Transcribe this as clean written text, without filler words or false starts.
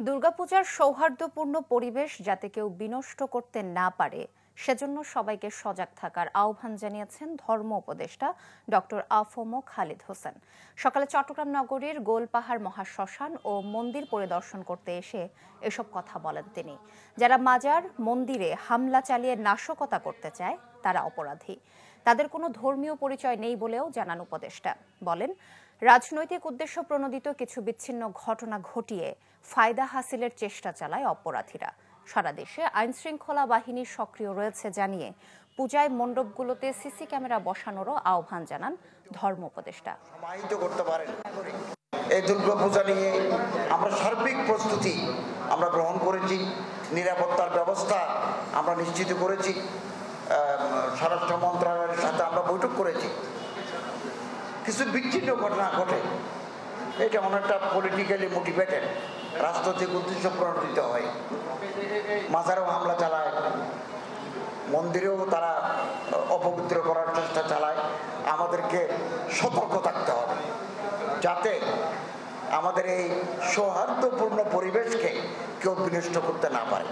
দুর্গাপূজার সৌহার্দ্যপূর্ণ পরিবেশ যাতে কেউ বিনষ্ট করতে না পারে সেজন্য সবাইকে সজাগ থাকার আহ্বান জানিয়েছেন ধর্ম উপদেষ্টা ডক্টর আফম খালিদ হোসেন। সকালে চট্টগ্রাম নগরীর গোলপাহাড় মহাশ্মশান ও মন্দির পরিদর্শন করতে এসে এসব কথা বলেন তিনি। যারা মাজার মন্দিরে হামলা চালিয়ে নাশকতা করতে চায় তারা অপরাধী, তাদের কোনো ধর্মীয় পরিচয় নেই বলেও জানান উপদেষ্টা। বলেন, রাজনৈতিক উদ্দেশ্য প্রণোদিত কিছু বিচ্ছিন্ন ঘটনা ঘটিয়ে ফায়দা হাসিলের চেষ্টা চালায় অপরাধীরা। সারা দেশে আইনশৃঙ্খলা বাহিনী সক্রিয় রয়েছে জানিয়ে পূজায় মণ্ডপগুলোতে সিসি ক্যামেরা বসানোরও আহ্বান জানান ধর্ম উপদেষ্টা। সমাহিত করতে পারেন। এই দুর্গাপূজা নিয়ে আমরা সার্বিক প্রস্তুতি আমরা গ্রহণ করেছি, নিরাপত্তার ব্যবস্থা আমরা নিশ্চিত করেছি, স্বরাষ্ট্র মন্ত্রণালয়ের সাথে আমরা বৈঠক করেছি। কিছু বিচ্ছিন্ন ঘটনা ঘটে, এটা অনেকটা পলিটিক্যালি মোটিভেটেড, রাজনৈতিক উদ্দেশ্য প্রণোদিত হয়। মাজারেও হামলা চালায়, মন্দিরেও তারা অপবিত্র করার চেষ্টা চালায়। আমাদেরকে সতর্ক থাকতে হবে যাতে আমাদের এই সৌহার্দ্যপূর্ণ পরিবেশকে কেউ বিনষ্ট করতে না পারে।